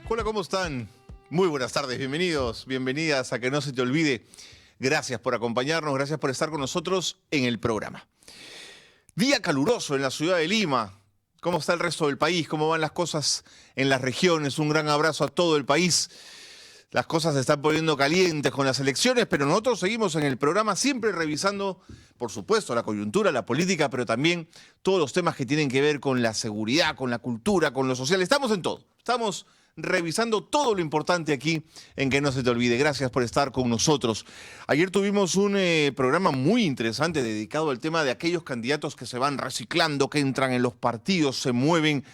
Hola, ¿cómo están? Muy buenas tardes, bienvenidos, bienvenidas a Que No Se Te Olvide. Gracias por acompañarnos, gracias por estar con nosotros en el programa. Día caluroso en la ciudad de Lima. ¿Cómo está el resto del país? ¿Cómo van las cosas en las regiones? Un gran abrazo a todo el país. Las cosas se están poniendo calientes con las elecciones, pero nosotros seguimos en el programa siempre revisando, por supuesto, la coyuntura, la política, pero también todos los temas que tienen que ver con la seguridad, con la cultura, con lo social. Estamos en todo. Estamos revisando todo lo importante aquí en Que No Se Te Olvide. Gracias por estar con nosotros. Ayer tuvimos un programa muy interesante dedicado al tema de aquellos candidatos que se van reciclando, que entran en los partidos, se mueven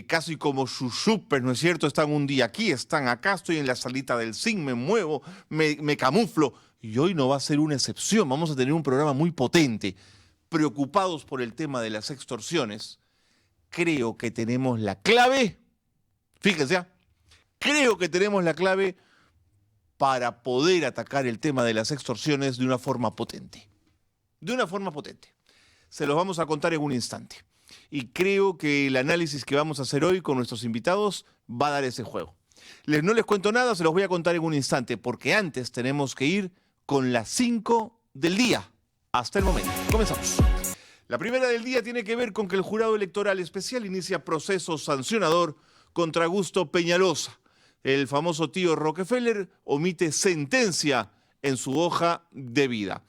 casi como chuchupes, ¿no es cierto? Están un día aquí, están acá, estoy en la salita del zinc, me muevo, me camuflo. Y hoy no va a ser una excepción, vamos a tener un programa muy potente. Preocupados por el tema de las extorsiones, creo que tenemos la clave, fíjense, creo que tenemos la clave para poder atacar el tema de las extorsiones de una forma potente. De una forma potente. Se los vamos a contar en un instante. Y creo que el análisis que vamos a hacer hoy con nuestros invitados va a dar ese juego. No les cuento nada, se los voy a contar en un instante, porque antes tenemos que ir con las 5 del día. Hasta el momento. Comenzamos. La primera del día tiene que ver con que el Jurado Electoral Especial inicia proceso sancionador contra Augusto Peñalosa. El famoso tío Rockefeller omite sentencia en su hoja de vida.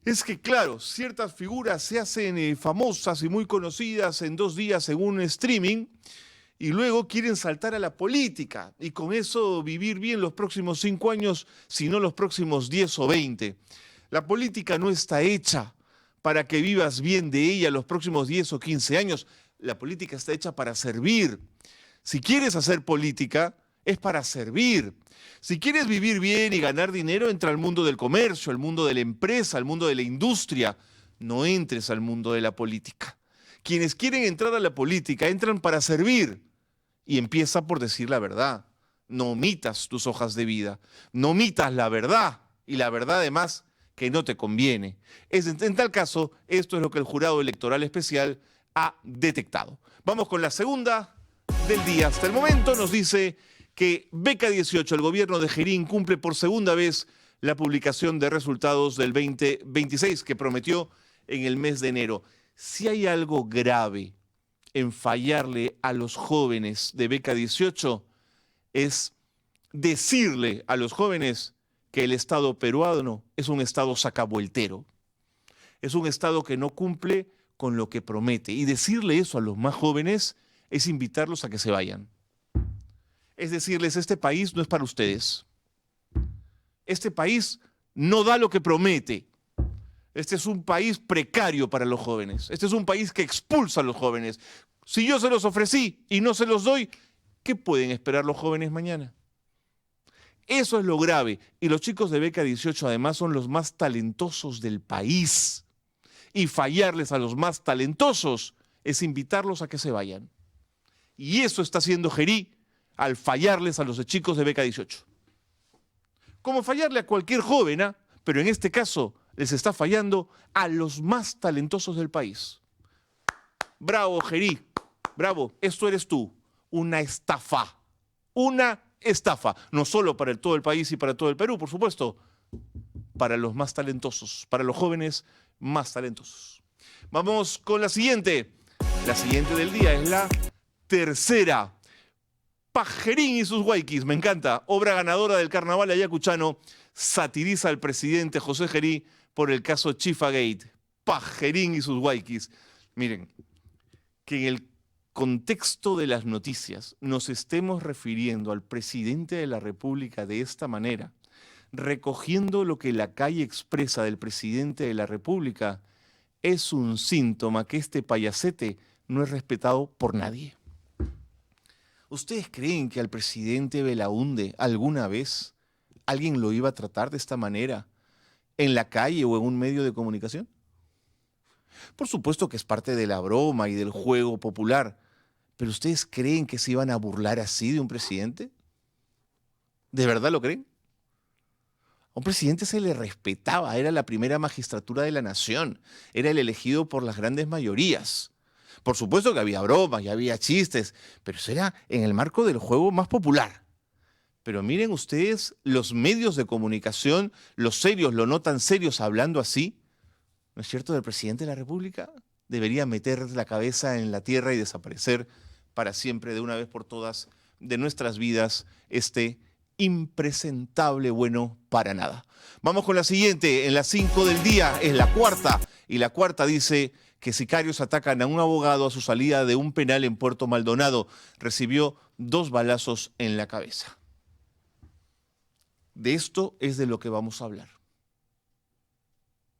Es que, claro, ciertas figuras se hacen famosas y muy conocidas en 2 días en un streaming y luego quieren saltar a la política y con eso vivir bien los próximos 5 años, si no los próximos 10 o 20. La política no está hecha para que vivas bien de ella los próximos 10 o 15 años. La política está hecha para servir. Si quieres hacer política, es para servir. Si quieres vivir bien y ganar dinero, entra al mundo del comercio, al mundo de la empresa, al mundo de la industria. No entres al mundo de la política. Quienes quieren entrar a la política entran para servir. Y empieza por decir la verdad. No omitas tus hojas de vida. No omitas la verdad. Y la verdad, además, que no te conviene. En tal caso, esto es lo que el Jurado Electoral Especial ha detectado. Vamos con la segunda del día. Hasta el momento nos dice que Beca 18, el gobierno de Jerín, cumple por segunda vez la publicación de resultados del 2026 que prometió en el mes de enero. Si hay algo grave en fallarle a los jóvenes de Beca 18, es decirle a los jóvenes que el Estado peruano es un Estado sacavueltero. Es un Estado que no cumple con lo que promete. Y decirle eso a los más jóvenes es invitarlos a que se vayan. Es decirles, este país no es para ustedes. Este país no da lo que promete. Este es un país precario para los jóvenes. Este es un país que expulsa a los jóvenes. Si yo se los ofrecí y no se los doy, ¿qué pueden esperar los jóvenes mañana? Eso es lo grave. Y los chicos de Beca 18 además son los más talentosos del país. Y fallarles a los más talentosos es invitarlos a que se vayan. Y eso está haciendo Gerí al fallarles a los chicos de Beca 18. Como fallarle a cualquier joven, pero en este caso les está fallando a los más talentosos del país. Bravo, Gerí, bravo, esto eres tú. Una estafa, no solo para todo el país y para todo el Perú, por supuesto, para los más talentosos, para los jóvenes más talentosos. Vamos con la siguiente. La siguiente del día es la tercera. Pajerín y sus guayquis, me encanta. Obra ganadora del carnaval ayacuchano, satiriza al presidente José Gerí por el caso Chifagate. Pajerín y sus guayquis. Miren, que en el contexto de las noticias nos estemos refiriendo al presidente de la República de esta manera, recogiendo lo que la calle expresa del presidente de la República, es un síntoma que este payasete no es respetado por nadie. ¿Ustedes creen que al presidente Belaúnde alguna vez alguien lo iba a tratar de esta manera en la calle o en un medio de comunicación? Por supuesto que es parte de la broma y del juego popular, pero ¿ustedes creen que se iban a burlar así de un presidente? ¿De verdad lo creen? A un presidente se le respetaba, era la primera magistratura de la nación, era el elegido por las grandes mayorías. Por supuesto que había bromas y había chistes, pero eso era en el marco del juego más popular. Pero miren ustedes, los medios de comunicación, los serios, lo no tan serios hablando así, ¿no es cierto?, del presidente de la República, debería meter la cabeza en la tierra y desaparecer para siempre, de una vez por todas, de nuestras vidas, este impresentable bueno para nada. Vamos con la siguiente, en las 5 del día, es la cuarta, y la cuarta dice que sicarios atacan a un abogado a su salida de un penal en Puerto Maldonado. Recibió 2 balazos en la cabeza. De esto es de lo que vamos a hablar.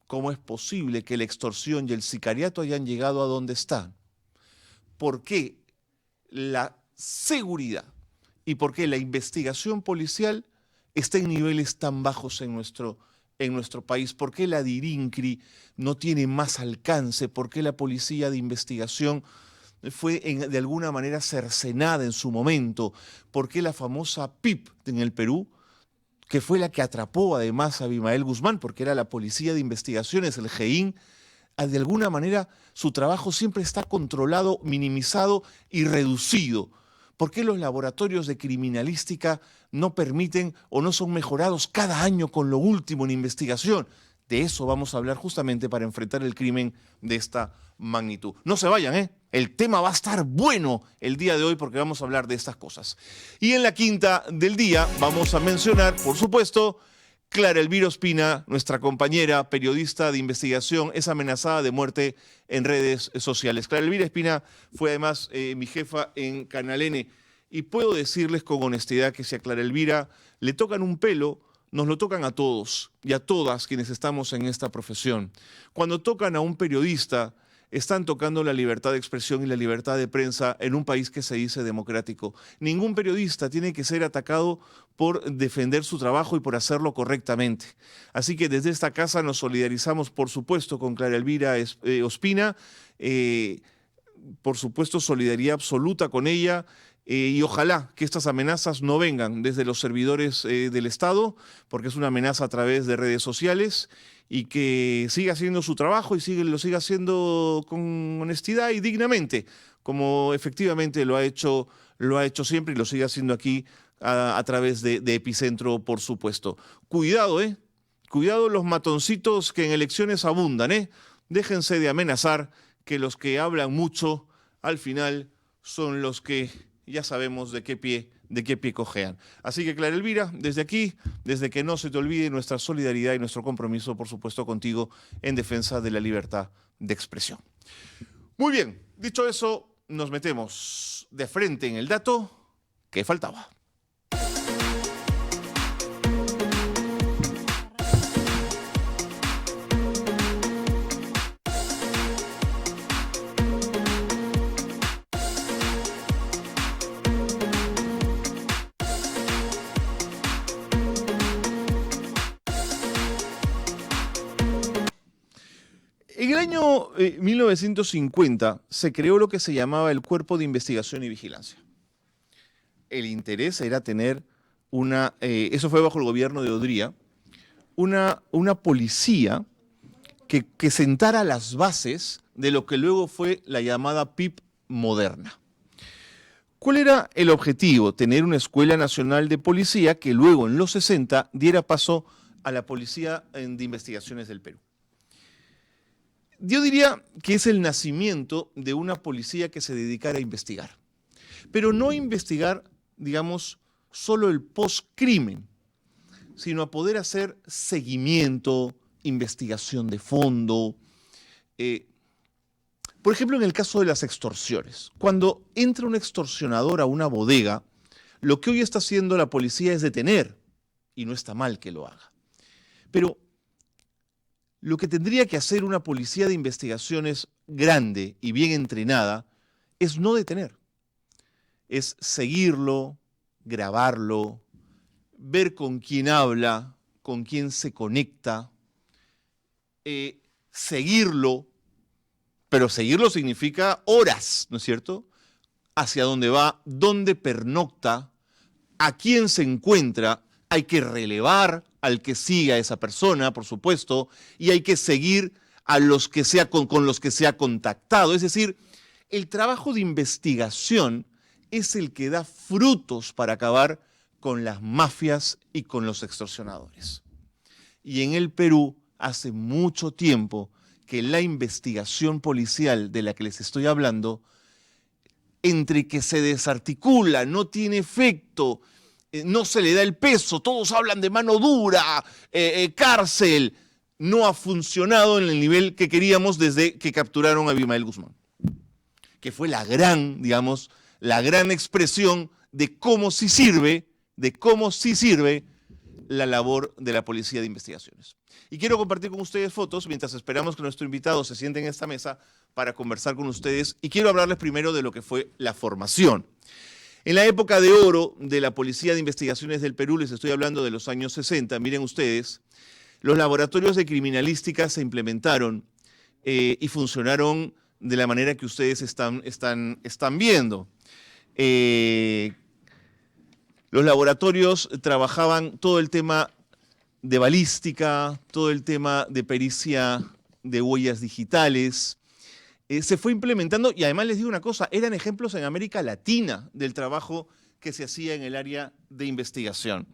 ¿Cómo es posible que la extorsión y el sicariato hayan llegado a donde están? ¿Por qué la seguridad y por qué la investigación policial está en niveles tan bajos en nuestro país? ¿Por qué la DIRINCRI no tiene más alcance? ¿Por qué la policía de investigación fue de alguna manera cercenada en su momento? ¿Por qué la famosa PIP en el Perú, que fue la que atrapó además a Abimael Guzmán, porque era la policía de investigaciones, el GEIN, de alguna manera su trabajo siempre está controlado, minimizado y reducido? ¿Por qué los laboratorios de criminalística no permiten o no son mejorados cada año con lo último en investigación? De eso vamos a hablar justamente para enfrentar el crimen de esta magnitud. No se vayan, ¿eh? El tema va a estar bueno el día de hoy porque vamos a hablar de estas cosas. Y en la quinta del día vamos a mencionar, por supuesto, Clara Elvira Ospina, nuestra compañera periodista de investigación, es amenazada de muerte en redes sociales. Clara Elvira Ospina fue además mi jefa en Canal N. Y puedo decirles con honestidad que si a Clara Elvira le tocan un pelo, nos lo tocan a todos y a todas quienes estamos en esta profesión. Cuando tocan a un periodista, están tocando la libertad de expresión y la libertad de prensa en un país que se dice democrático. Ningún periodista tiene que ser atacado por defender su trabajo y por hacerlo correctamente. Así que desde esta casa nos solidarizamos, por supuesto, con Clara Elvira Ospina. Por supuesto, solidaridad absoluta con ella. Y ojalá que estas amenazas no vengan desde los servidores del Estado, porque es una amenaza a través de redes sociales, y que siga haciendo su trabajo y lo siga haciendo con honestidad y dignamente, como efectivamente lo ha hecho siempre y lo sigue haciendo aquí a través de Epicentro, por supuesto. Cuidado, cuidado los matoncitos que en elecciones abundan, Déjense de amenazar, que los que hablan mucho al final son los que ya sabemos de qué pie cojean. Así que, Clara Elvira, desde aquí, desde que no se te olvide nuestra solidaridad y nuestro compromiso, por supuesto, contigo en defensa de la libertad de expresión. Muy bien, dicho eso, nos metemos de frente en el dato que faltaba. En el año 1950 se creó lo que se llamaba el Cuerpo de Investigación y Vigilancia. El interés era tener eso fue bajo el gobierno de Odría, una policía que sentara las bases de lo que luego fue la llamada PIP moderna. ¿Cuál era el objetivo? Tener una Escuela Nacional de Policía que luego en los 60 diera paso a la Policía de Investigaciones del Perú. Yo diría que es el nacimiento de una policía que se dedicara a investigar, pero no investigar, digamos, solo el postcrimen, sino a poder hacer seguimiento, investigación de fondo. Por ejemplo, en el caso de las extorsiones, cuando entra un extorsionador a una bodega, lo que hoy está haciendo la policía es detener, y no está mal que lo haga. Pero lo que tendría que hacer una policía de investigaciones grande y bien entrenada es no detener, es seguirlo, grabarlo, ver con quién habla, con quién se conecta, seguirlo, pero seguirlo significa horas, ¿no es cierto? Hacia dónde va, dónde pernocta, a quién se encuentra. Hay que relevar al que siga a esa persona, por supuesto, y hay que seguir a los que con los que se ha contactado. Es decir, el trabajo de investigación es el que da frutos para acabar con las mafias y con los extorsionadores. Y en el Perú, hace mucho tiempo que la investigación policial de la que les estoy hablando, entre que se desarticula, no tiene efecto, no se le da el peso, todos hablan de mano dura, cárcel, no ha funcionado en el nivel que queríamos desde que capturaron a Abimael Guzmán, que fue la gran, digamos, la gran expresión de cómo sí sirve la labor de la Policía de Investigaciones. Y quiero compartir con ustedes fotos mientras esperamos que nuestro invitado se siente en esta mesa para conversar con ustedes. Y quiero hablarles primero de lo que fue la formación. En la época de oro de la Policía de Investigaciones del Perú, les estoy hablando de los años 60, miren ustedes, los laboratorios de criminalística se implementaron y funcionaron de la manera que ustedes están viendo. Los laboratorios trabajaban todo el tema de balística, todo el tema de pericia de huellas digitales. Se fue implementando y además les digo una cosa, eran ejemplos en América Latina del trabajo que se hacía en el área de investigación.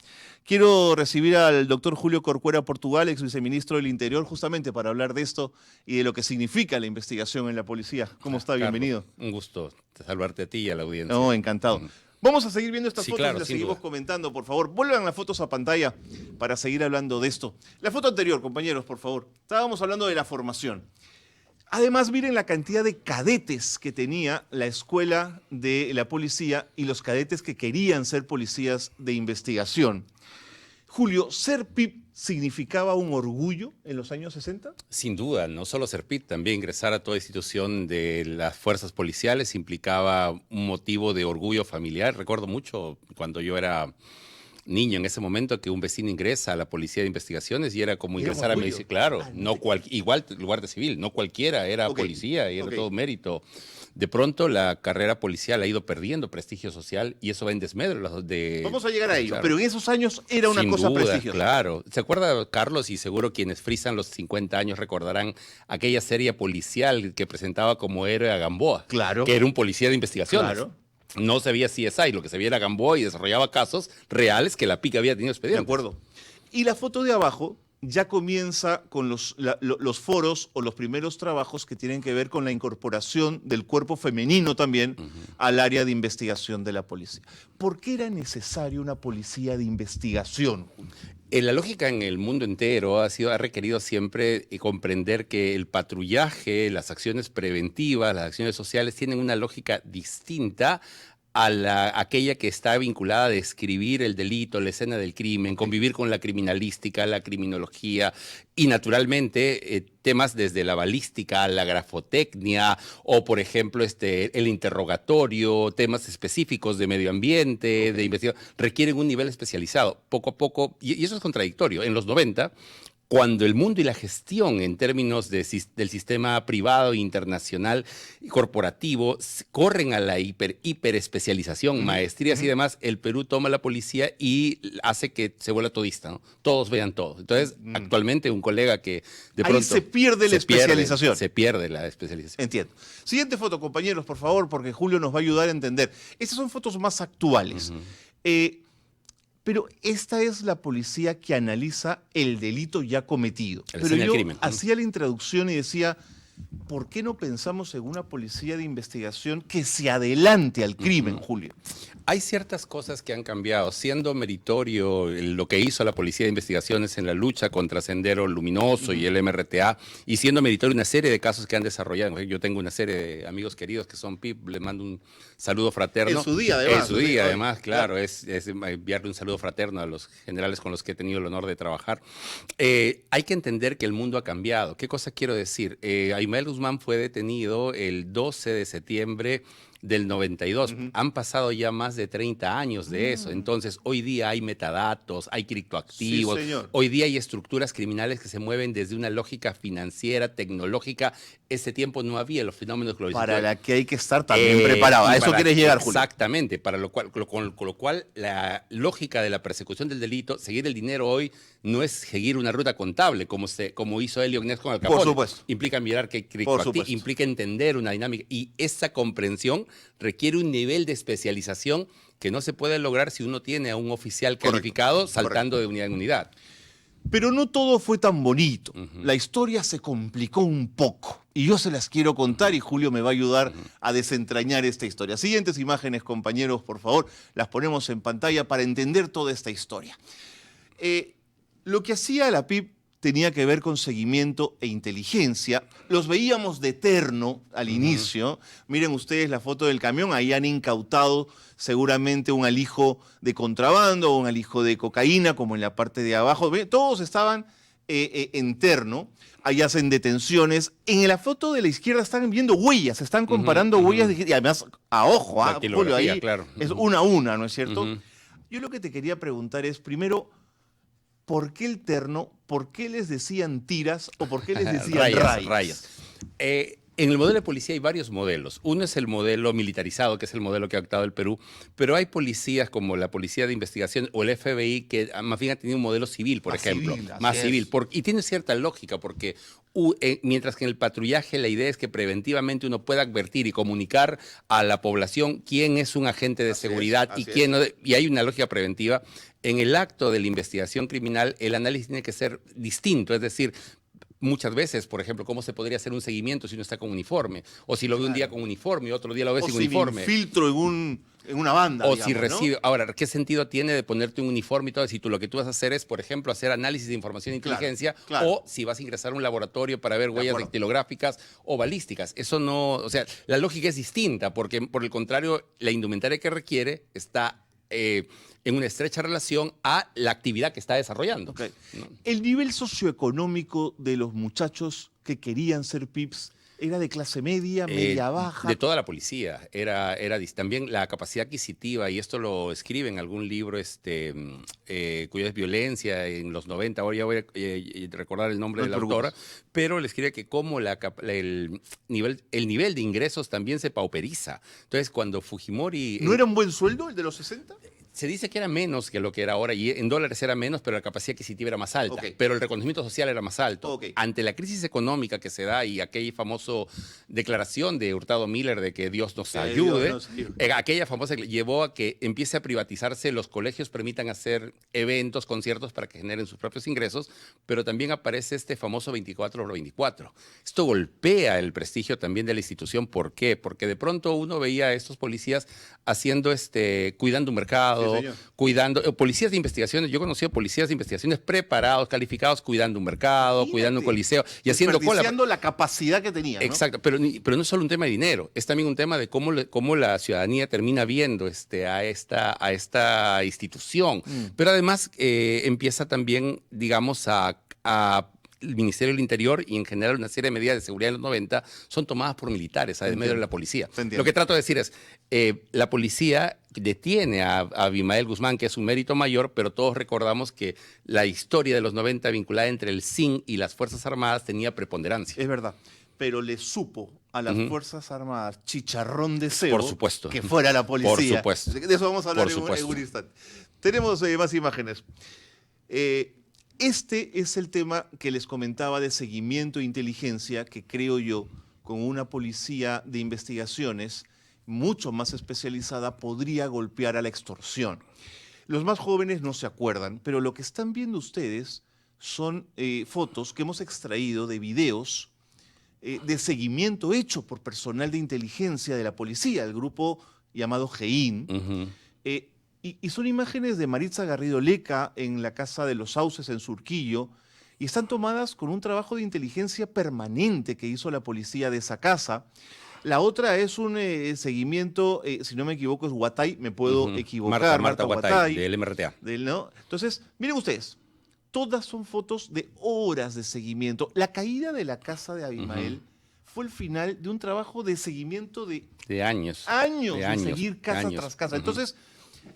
Quiero recibir al doctor Julio Corcuera Portugal, ex viceministro del Interior, justamente para hablar de esto y de lo que significa la investigación en la policía. ¿Cómo está? Carlos, Bienvenido. un gusto saludarte a ti y a la audiencia. No, encantado. Vamos a seguir viendo estas fotos claro, y las sin seguimos duda. comentando, por favor. Vuelvan las fotos a pantalla para seguir hablando de esto. La foto anterior, compañeros, por favor. Estábamos hablando de la formación. Además, miren la cantidad de cadetes que tenía la escuela de la policía y los cadetes que querían ser policías de investigación. Julio, ¿ser PIP significaba un orgullo en los años 60? Sin duda, no solo ser PIT, también ingresar a toda institución de las fuerzas policiales implicaba un motivo de orgullo familiar. Recuerdo mucho cuando yo era niño en ese momento que un vecino ingresa a la Policía de Investigaciones y era como Era ingresar a orgullo. medicina. Claro, igual guardia civil, no cualquiera era policía y era todo mérito. De pronto la carrera policial ha ido perdiendo prestigio social y eso va en desmedro de... Vamos a llegar a ello, claro. pero en esos años era una Sin cosa duda, prestigiosa. Claro. ¿Se acuerda, Carlos? Y seguro quienes frisan los 50 años recordarán aquella serie policial que presentaba como héroe a Gamboa. Claro. Que era un policía de investigaciones. Claro. No se veía CSI, lo que se veía era Gamboa y desarrollaba casos reales que la PIC había tenido De expedientes. acuerdo. Y la foto de abajo ya comienza con los foros o los primeros trabajos que tienen que ver con la incorporación del cuerpo femenino también al área de investigación de la policía. ¿Por qué era necesaria una policía de investigación? La lógica en el mundo entero ha requerido siempre comprender que el patrullaje, las acciones preventivas, las acciones sociales tienen una lógica distinta a aquella que está vinculada a describir el delito, la escena del crimen, convivir con la criminalística, la criminología y naturalmente temas desde la balística a la grafotecnia o por ejemplo el interrogatorio, temas específicos de medio ambiente, de investigación, requieren un nivel especializado. Poco a poco, y eso es contradictorio, en los 90 cuando el mundo y la gestión en términos del sistema privado, internacional y corporativo corren a la hiperespecialización, maestrías y demás, el Perú toma la policía y hace que se vuelva todista, ¿no? Todos vean todo. Entonces, actualmente un colega que de pronto... Ahí se pierde la especialización. Se pierde la especialización. Entiendo. Siguiente foto, compañeros, por favor, porque Julio nos va a ayudar a entender. Estas son fotos más actuales. Pero esta es la policía que analiza el delito ya cometido. Pero yo hacía la introducción y decía, ¿por qué no pensamos en una policía de investigación que se adelante al crimen, Julio? Hay ciertas cosas que han cambiado, siendo meritorio lo que hizo la Policía de Investigaciones en la lucha contra Sendero Luminoso y el MRTA, y siendo meritorio una serie de casos que han desarrollado. Yo tengo una serie de amigos queridos que son PIP, les mando un saludo fraterno. En su día, además. En su día, además, claro, es enviarle un saludo fraterno a los generales con los que he tenido el honor de trabajar. Hay que entender que el mundo ha cambiado. ¿Qué cosa quiero decir? Abimael Guzmán fue detenido el 12 de septiembre del 92. Han pasado ya más de 30 años de eso. Entonces, hoy día hay metadatos, hay criptoactivos. Sí, señor. Hoy día hay estructuras criminales que se mueven desde una lógica financiera, tecnológica. Ese tiempo no había los fenómenos globalizados. Para la que hay que estar también preparado. A eso quieres llegar, Julio. Exactamente. Con lo cual, la lógica de la persecución del delito, seguir el dinero hoy, no es seguir una ruta contable, como hizo Elliot Ness con Al Capone. Por supuesto. Implica mirar que criptoactivos, implica entender una dinámica. Y esa comprensión requiere un nivel de especialización que no se puede lograr si uno tiene a un oficial calificado saltando de unidad en unidad. Pero no todo fue tan bonito. La historia se complicó un poco. Y yo se las quiero contar y Julio me va a ayudar a desentrañar esta historia. Siguientes imágenes, compañeros, por favor. Las ponemos en pantalla para entender toda esta historia. Lo que hacía la PIP tenía que ver con seguimiento e inteligencia. Los veíamos de terno al inicio. Miren ustedes la foto del camión. Ahí han incautado seguramente un alijo de contrabando o un alijo de cocaína, como en la parte de abajo. Todos estaban en terno. Ahí hacen detenciones. En la foto de la izquierda están viendo huellas. Están comparando huellas. Y además, a ojo, Julio, ahí claro. Es una a una, ¿no es cierto? Yo lo que te quería preguntar es, primero, ¿por qué el terno? ¿Por qué les decían tiras o por qué les decían rayas? En el modelo de policía hay varios modelos. Uno es el modelo militarizado, que es el modelo que ha adoptado el Perú, pero hay policías como la Policía de Investigación o el FBI que más bien ha tenido un modelo civil, por ejemplo. Más civil. Y tiene cierta lógica, porque mientras que en el patrullaje la idea es que preventivamente uno pueda advertir y comunicar a la población quién es un agente de seguridad y quién no, y hay una lógica preventiva. En el acto de la investigación criminal, el análisis tiene que ser distinto, es decir, muchas veces, por ejemplo, cómo se podría hacer un seguimiento si uno está con uniforme, o si lo ve un día con uniforme y otro día lo ve sin uniforme. O si filtro en una banda, o digamos, si recibe. ¿no? Ahora, ¿qué sentido tiene de ponerte un uniforme y todo? Si tú lo que tú vas a hacer es, por ejemplo, hacer análisis de información e inteligencia, o si vas a ingresar a un laboratorio para ver huellas dactilográficas o balísticas. Eso no, o sea, la lógica es distinta, porque por el contrario, la indumentaria que requiere está en una estrecha relación a la actividad que está desarrollando. Okay. El nivel socioeconómico de los muchachos que querían ser PIPs era de clase media, media baja. De toda la policía. También la capacidad adquisitiva, y esto lo escribe en algún libro, cuyo es Violencia, en los 90, ahora ya voy a recordar el nombre de la autora, pero le escribe que como el nivel de ingresos también se pauperiza. Entonces, cuando Fujimori... ¿No era un buen sueldo el de los 60? Se dice que era menos que lo que era ahora, y en dólares era menos, pero la capacidad adquisitiva era más alta, pero el reconocimiento social era más alto. Ante la crisis económica que se da y aquella famosa declaración de Hurtado Miller de que Dios nos ayude, aquella famosa llevó a que empiece a privatizarse, los colegios permitan hacer eventos, conciertos para que generen sus propios ingresos, pero también aparece este famoso 24/24. Esto golpea el prestigio también de la institución. ¿Por qué? Porque de pronto uno veía a estos policías haciendo, cuidando un mercado, cuidando, policías de investigaciones. Yo he conocido policías de investigaciones preparados, calificados, cuidando un mercado, cuidando un coliseo y haciendo cola. La capacidad que tenían, ¿no? Exacto, pero no es solo un tema de dinero, es también un tema de cómo la ciudadanía termina viendo a esta institución. Pero además empieza también, digamos, el Ministerio del Interior y en general una serie de medidas de seguridad en los 90 son tomadas por militares, además de la policía. Lo que trato de decir es, la policía detiene a Abimael Guzmán, que es un mérito mayor, pero todos recordamos que la historia de los 90 vinculada entre el SIN y las Fuerzas Armadas tenía preponderancia. Es verdad, pero le supo a las Fuerzas Armadas chicharrón de cebo, por supuesto, que fuera la policía. Por supuesto. De eso vamos a hablar en un instante. Tenemos más imágenes. Este es el tema que les comentaba de seguimiento e inteligencia, que creo yo, con una policía de investigaciones mucho más especializada, podría golpear a la extorsión. Los más jóvenes no se acuerdan, pero lo que están viendo ustedes son fotos que hemos extraído de videos de seguimiento hecho por personal de inteligencia de la policía, el grupo llamado GEIN. Y son imágenes de Maritza Garrido Leca en la Casa de los Sauces en Surquillo, y están tomadas con un trabajo de inteligencia permanente que hizo la policía de esa casa. La otra es un seguimiento, si no me equivoco, es Huatay, me puedo equivocar. Marta Huatay, del MRTA. ¿No? Entonces, miren ustedes, todas son fotos de horas de seguimiento. La caída de la casa de Abimael fue el final de un trabajo de seguimiento De años. de seguir casa tras casa. Entonces,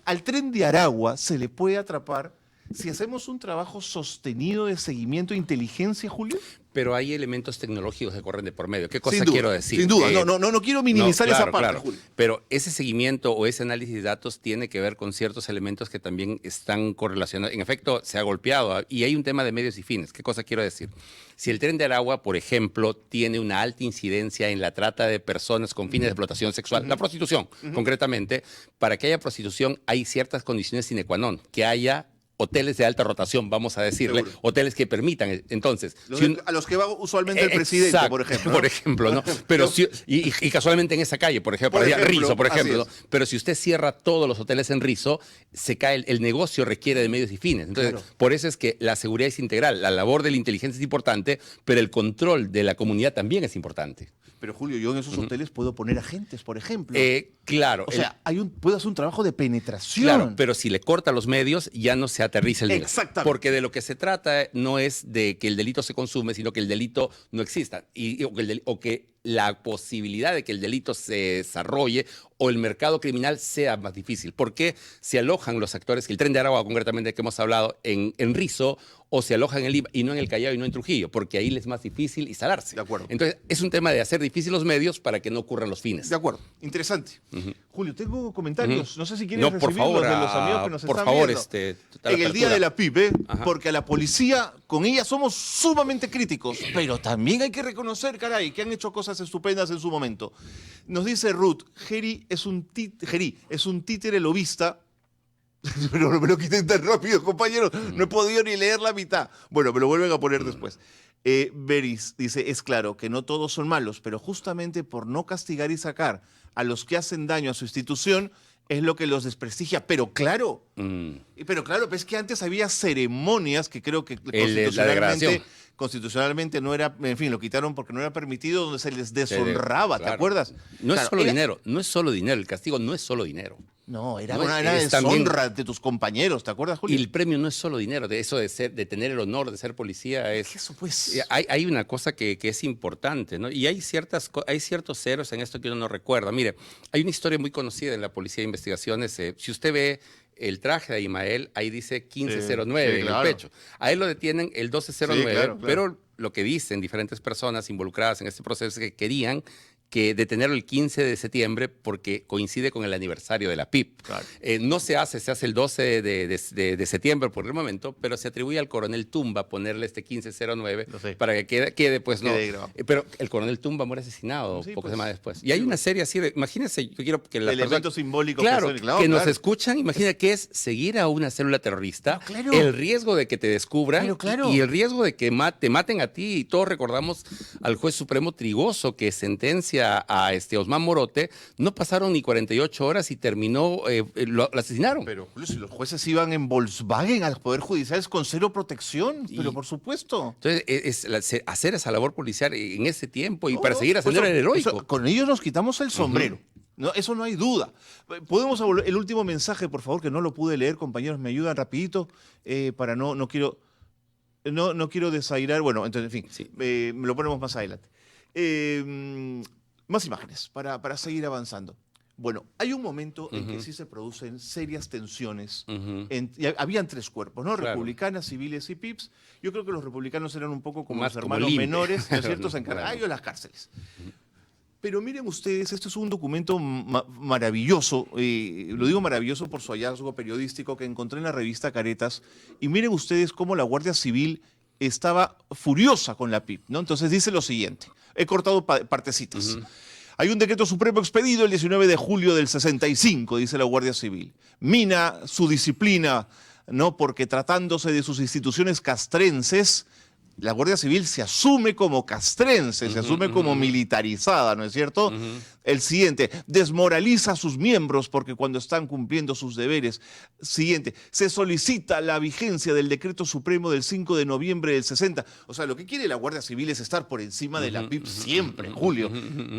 al Tren de Aragua se le puede atrapar si hacemos un trabajo sostenido de seguimiento e inteligencia, Julio. Pero hay elementos tecnológicos que corren de por medio. ¿Qué cosa Sin duda, quiero decir? Sin duda, no quiero minimizar esa parte, Julio. Pero ese seguimiento o ese análisis de datos tiene que ver con ciertos elementos que también están correlacionados. En efecto, se ha golpeado y hay un tema de medios y fines. ¿Qué cosa quiero decir? Si el Tren de Aragua, por ejemplo, tiene una alta incidencia en la trata de personas con fines de explotación sexual, la prostitución, concretamente, para que haya prostitución hay ciertas condiciones sine qua non, que haya hoteles de alta rotación, vamos a decirle, Seguro. hoteles que permitan. Entonces, A los que va usualmente el presidente, Exacto, por ejemplo. Por ejemplo, ¿no? Pero y casualmente en esa calle, por ejemplo, Rizo, por ejemplo. ¿No? Pero si usted cierra todos los hoteles en Rizo, se cae, el negocio requiere de medios y fines. Entonces, por eso es que la seguridad es integral. La labor de la inteligencia es importante, pero el control de la comunidad también es importante. Pero Julio, yo en esos hoteles puedo poner agentes, por ejemplo. Claro. O sea, puedo hacer un trabajo de penetración. Claro, pero si le corta los medios, ya no se aterriza el nivel. Exactamente. Porque de lo que se trata no es de que el delito se consume, sino que el delito no exista. O que la posibilidad de que el delito se desarrolle o el mercado criminal sea más difícil. ¿Por qué se alojan los actores, el Tren de Aragua concretamente que hemos hablado, en Rizo, o se alojan en Lima y no en el Callao y no en Trujillo? Porque ahí les es más difícil instalarse. De acuerdo. Entonces, es un tema de hacer difícil los medios para que no ocurran los fines. De acuerdo. Interesante. Julio, tengo comentarios. No sé si quieres No, por recibirlos favor, de los amigos que nos por están favor, viendo. total En el día apertura. de la PIB, porque a la policía, con ella somos sumamente críticos, pero también hay que reconocer, caray, que han hecho cosas estupendas en su momento. Nos dice Ruth, Geri es un títere lobista. Pero no me lo quiten tan rápido, compañeros. No he podido ni leer la mitad. Bueno, me lo vuelven a poner después. Beris dice, es claro que no todos son malos, pero justamente por no castigar y sacar a los que hacen daño a su institución es lo que los desprestigia. Pero claro, pero es que antes había ceremonias que creo que constitucionalmente no era, en fin, lo quitaron porque no era permitido, donde se les deshonraba, ¿te acuerdas? No Claro, es solo dinero, no es solo dinero, el castigo no es solo dinero. No, era No, una es deshonra de tus compañeros, ¿te acuerdas, Julio? Y el premio no es solo dinero, de eso de tener el honor de ser policía es. Eso pues. Hay una cosa que es importante, ¿no? Y hay ciertos héroes en esto que uno no recuerda. Mire, hay una historia muy conocida en la Policía de Investigaciones. Si usted ve el traje de Abimael, ahí dice 1509 en el pecho. A él lo detienen el 1209, pero lo que dicen diferentes personas involucradas en este proceso es que querían detenerlo el 15 de septiembre porque coincide con el aniversario de la PIP. Claro. No se hace el 12 de septiembre por el momento, pero se atribuye al coronel Tumba ponerle este 1509 para que quede pues, no. Pero el coronel Tumba muere asesinado pocas semanas después. Y hay una serie así de, imagínense, yo quiero que la elemento simbólico que nos escuchan, imagina que es seguir a una célula terrorista, el riesgo de que te descubran y el riesgo de que te maten a ti. Y todos recordamos al juez supremo Trigoso que sentencia a Osman Morote, no pasaron ni 48 horas y terminó, lo asesinaron. Pero Julio, si los jueces iban en Volkswagen al Poder Judicial es con cero protección, pero por supuesto. Entonces, hacer esa labor policial en ese tiempo y para seguir haciendo el heroico. Con ellos nos quitamos el sombrero. No, eso no hay duda. Podemos volver el último mensaje, por favor, que no lo pude leer, compañeros, me ayudan rapidito, para no quiero desairar. Bueno, entonces, en fin, me lo ponemos más adelante. Más imágenes para seguir avanzando. Bueno, hay un momento en que sí se producen serias tensiones. Habían tres cuerpos, ¿no? Claro. Republicanas, civiles y PIPs. Yo creo que los republicanos eran un poco como Más los como hermanos Limbe. menores, ¿no es cierto? Se encargaban de las cárceles. Pero miren ustedes, este es un documento maravilloso, lo digo maravilloso por su hallazgo periodístico que encontré en la revista Caretas, y miren ustedes cómo la Guardia Civil estaba furiosa con la PIP, ¿no? Entonces dice lo siguiente, he cortado partecitas. Hay un decreto supremo expedido el 19 de julio del 65, dice la Guardia Civil. Mina su disciplina, ¿no? Porque tratándose de sus instituciones castrenses, la Guardia Civil se asume como castrense, se asume como militarizada, ¿no es cierto? El siguiente, desmoraliza a sus miembros porque cuando están cumpliendo sus deberes. Siguiente, se solicita la vigencia del decreto supremo del 5 de noviembre del 60. O sea, lo que quiere la Guardia Civil es estar por encima de la PIP siempre, Julio.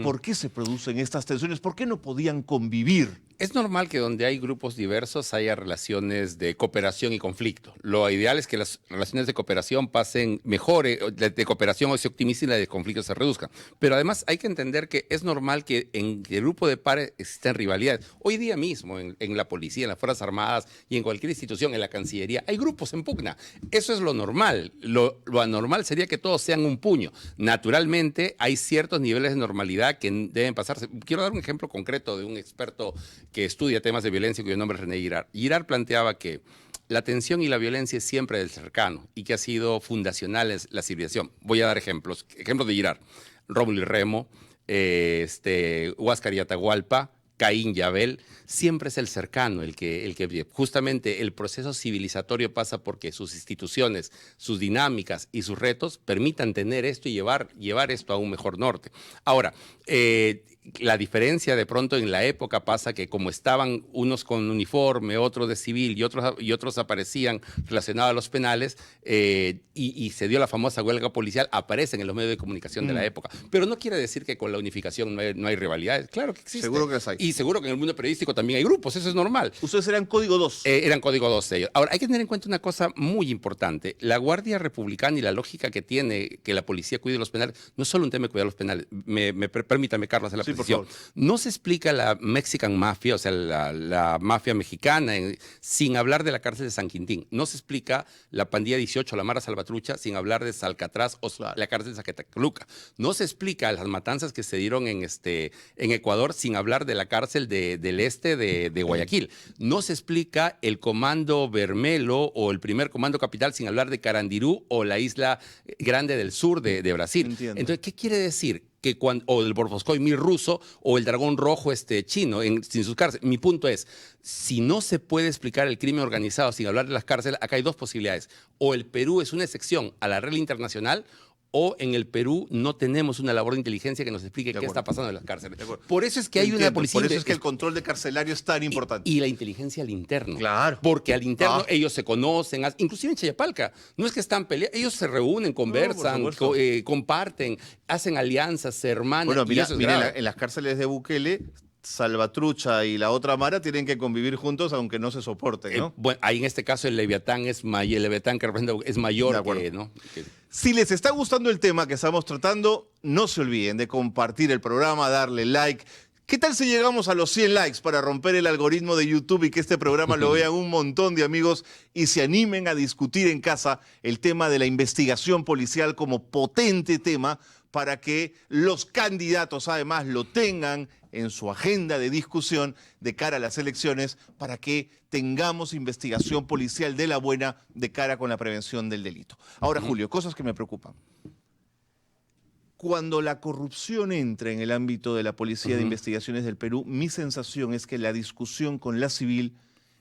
¿Por qué se producen estas tensiones? ¿Por qué no podían convivir? Es normal que donde hay grupos diversos haya relaciones de cooperación y conflicto. Lo ideal es que las relaciones de cooperación pasen mejor, de cooperación o se optimicen y la de conflicto se reduzcan. Pero además hay que entender que es normal que en el grupo de pares existan rivalidades. Hoy día mismo en la policía, en las Fuerzas Armadas y en cualquier institución, en la Cancillería, hay grupos en pugna. Eso es lo normal. Lo anormal sería que todos sean un puño. Naturalmente hay ciertos niveles de normalidad que deben pasarse. Quiero dar un ejemplo concreto de un experto que estudia temas de violencia, cuyo nombre es René Girard. Girard planteaba que la tensión y la violencia es siempre del cercano y que ha sido fundacional en la civilización. Voy a dar ejemplos de Girard. Rómulo y Remo, Huáscar y Atahualpa, Caín y Abel, siempre es el cercano el que justamente el proceso civilizatorio pasa porque sus instituciones, sus dinámicas y sus retos permitan tener esto y llevar esto a un mejor norte. Ahora, la diferencia de pronto en la época pasa que como estaban unos con uniforme, otros de civil y otros aparecían relacionados a los penales y se dio la famosa huelga policial, aparecen en los medios de comunicación de la época. Pero no quiere decir que con la unificación no hay rivalidades. Claro que existe. Seguro que las hay. Y seguro que en el mundo periodístico también hay grupos, eso es normal. Ustedes eran Código 2. Eran Código 2 ellos. Ahora, hay que tener en cuenta una cosa muy importante. La Guardia Republicana y la lógica que tiene que la policía cuide los penales, no es solo un tema de cuidar los penales. Permítame, Carlos, hacer la precisión. No se explica la Mexican Mafia, o sea, la mafia mexicana, sin hablar de la cárcel de San Quintín. No se explica la pandilla 18, la Mara Salvatrucha, sin hablar de Salcatraz o la cárcel de Zacatecoluca. No se explica las matanzas que se dieron en Ecuador sin hablar de la cárcel del este de Guayaquil. No se explica el Comando Vermelo o el primer Comando Capital sin hablar de Carandirú o la Isla Grande del Sur de Brasil. Entiendo. Entonces, ¿qué quiere decir? O el Borboscoy Mir ruso o el Dragón Rojo chino sin sus cárceles. Mi punto es, si no se puede explicar el crimen organizado sin hablar de las cárceles, acá hay dos posibilidades. O el Perú es una excepción a la regla internacional o en el Perú no tenemos una labor de inteligencia que nos explique qué está pasando en las cárceles. Por eso es que hay una policía... Por eso es que el control de carcelario es tan importante. Y la inteligencia al interno. Claro. Porque al interno ellos se conocen, inclusive en Chayapalca. No es que están peleando, ellos se reúnen, conversan, comparten, hacen alianzas, se hermanan. Bueno, mira, eso es en las cárceles de Bukele, Salvatrucha y la otra Mara tienen que convivir juntos aunque no se soporten, ¿no? Bueno, ahí en este caso el Leviatán el Leviatán que representa es mayor que, ¿no? Si les está gustando el tema que estamos tratando, no se olviden de compartir el programa, darle like. ¿Qué tal si llegamos a los 100 likes para romper el algoritmo de YouTube y que este programa lo vean un montón de amigos y se animen a discutir en casa el tema de la investigación policial como potente tema para que los candidatos además lo tengan en su agenda de discusión de cara a las elecciones para que tengamos investigación policial de la buena de cara con la prevención del delito? Ahora, Julio, cosas que me preocupan. Cuando la corrupción entra en el ámbito de la Policía de Investigaciones del Perú, mi sensación es que la discusión con la civil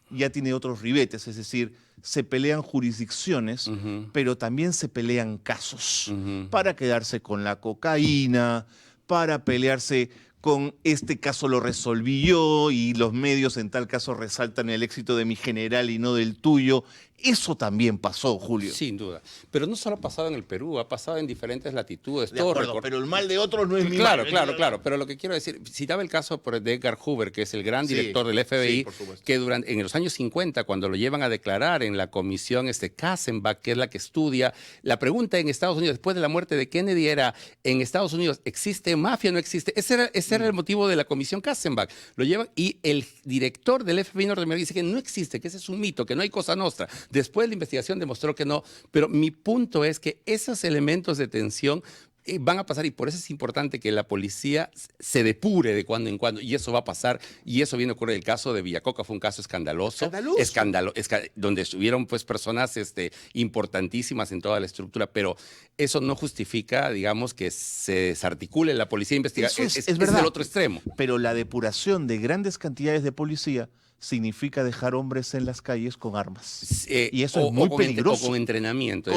ya tiene otros ribetes, es decir, se pelean jurisdicciones, pero también se pelean casos para quedarse con la cocaína, para pelearse con este caso lo resolví yo y los medios en tal caso resaltan el éxito de mi general y no del tuyo. Eso también pasó, Julio. Sin duda. Pero no solo ha pasado en el Perú, ha pasado en diferentes latitudes. De acuerdo, pero el mal de otros no es mi mal. Claro. Pero lo que quiero decir, citaba el caso de Edgar Hoover, que es el gran director del FBI, que en los años 50, cuando lo llevan a declarar en la comisión Katzenbach, que es la que estudia, la pregunta en Estados Unidos, después de la muerte de Kennedy, era, en Estados Unidos, ¿existe mafia o no existe? Ese era el motivo de la comisión Katzenbach. Lo llevan y el director del FBI norteamericano dice que no existe, que ese es un mito, que no hay cosa nostra. Después la investigación demostró que no, pero mi punto es que esos elementos de tensión van a pasar y por eso es importante que la policía se depure de cuando en cuando y eso va a pasar y eso viene a ocurrir. El caso de Villacoca fue un caso escandaloso. Donde estuvieron pues personas importantísimas en toda la estructura, pero eso no justifica, digamos, que se desarticule la policía de investigación. Es verdad. Es el otro extremo. Pero la depuración de grandes cantidades de policía significa dejar hombres en las calles con armas. Y eso es muy peligroso. O con entrenamiento.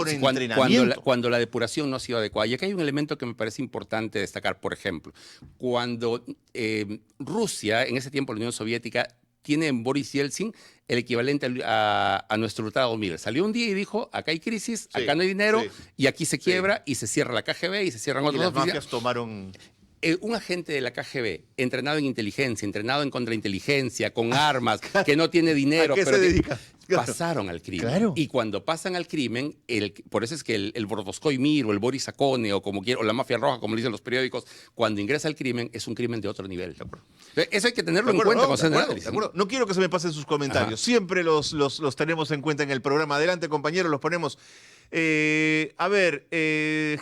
Cuando la depuración no ha sido adecuada. Y aquí hay un elemento que me parece importante destacar. Por ejemplo, cuando Rusia, en ese tiempo la Unión Soviética, tiene en Boris Yeltsin el equivalente a nuestro Hurtado Miller. Salió un día y dijo, acá hay crisis, acá no hay dinero, y aquí se quiebra y se cierra la KGB y se cierran otras oficinas. Las mafias tomaron... un agente de la KGB, entrenado en inteligencia, entrenado en contrainteligencia, con armas, que no tiene dinero, ¿A qué pero se dedica? Claro. pasaron al crimen. Claro. Y cuando pasan al crimen, por eso es que el Bordoscoy Mir o el Boris Akone o como quiera, o la Mafia Roja, como le dicen los periódicos, cuando ingresa al crimen, es un crimen de otro nivel. Eso hay que tenerlo en cuenta cuando se hace análisis. No quiero que se me pasen sus comentarios. Ajá. Siempre los tenemos en cuenta en el programa. Adelante, compañeros, los ponemos.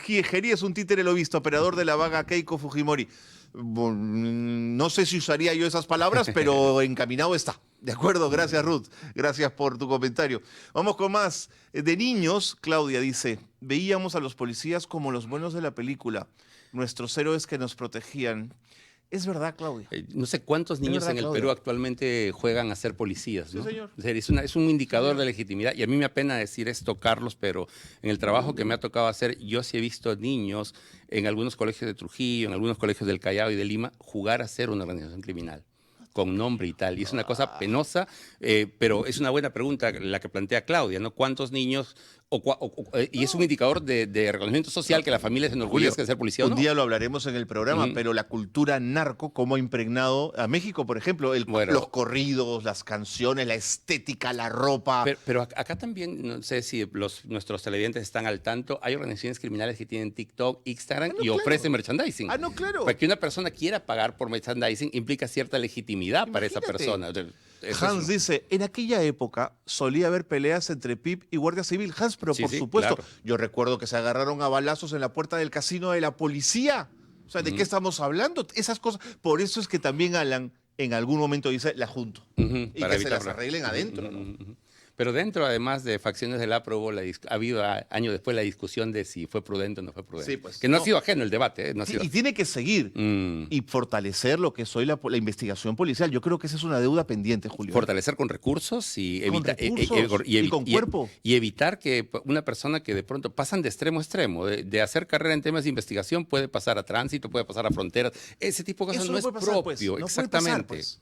Giri es un títere lo visto, operador de la vaga Keiko Fujimori. No sé si usaría yo esas palabras, pero encaminado está. De acuerdo, gracias Ruth, gracias por tu comentario. Vamos con más. De niños, Claudia dice, veíamos a los policías como los buenos de la película, nuestros héroes que nos protegían. Es verdad, Claudia. No sé cuántos niños verdad, en el Claudia. Perú actualmente juegan a ser policías, ¿no? Sí, señor. O sea, es un indicador de legitimidad. Y a mí me apena decir esto, Carlos, pero en el trabajo que me ha tocado hacer, yo sí he visto niños en algunos colegios de Trujillo, en algunos colegios del Callao y de Lima, jugar a ser una organización criminal, con nombre y tal. Y es una cosa penosa, pero es una buena pregunta la que plantea Claudia, ¿no? ¿Cuántos niños? Y es un indicador de reconocimiento social que la familia se enorgullezca de ser policía o no. Un día lo hablaremos en el programa, Ujú. pero la cultura narco, cómo ha impregnado a México, por ejemplo, Bueno. los corridos, las canciones, la estética, la ropa. Pero acá también, no sé si nuestros televidentes están al tanto, hay organizaciones criminales que tienen TikTok, Instagram y claro. ofrecen merchandising. No, claro. Para que una persona quiera pagar por merchandising implica cierta legitimidad para esa Imagínate. persona. Eso Hans dice, en aquella época solía haber peleas entre PIP y Guardia Civil. Hans, pero Sí, por sí, supuesto, claro. yo recuerdo que se agarraron a balazos en la puerta del casino de la policía. O sea, ¿de qué estamos hablando? Esas cosas. Por eso es que también Alan en algún momento dice, la junto. Ujú, Y para que se las evitarlo. arreglen adentro, Ujú, ¿no? ujú. Pero dentro, además de facciones del APROBO, ha habido años después la discusión de si fue prudente o no fue prudente. Sí, pues, que no no. ha sido ajeno el debate. No ha Sí, sido... y tiene que seguir y fortalecer lo que es hoy la investigación policial. Yo creo que esa es una deuda pendiente, Julio. Fortalecer con recursos y Con evitar recursos y con cuerpo. y evitar que una persona que de pronto pasan de extremo a extremo, de hacer carrera en temas de investigación, puede pasar a tránsito, puede pasar a fronteras. Ese tipo de cosas Eso no es puede pasar, pues. propio, No puede exactamente. pasar, pues.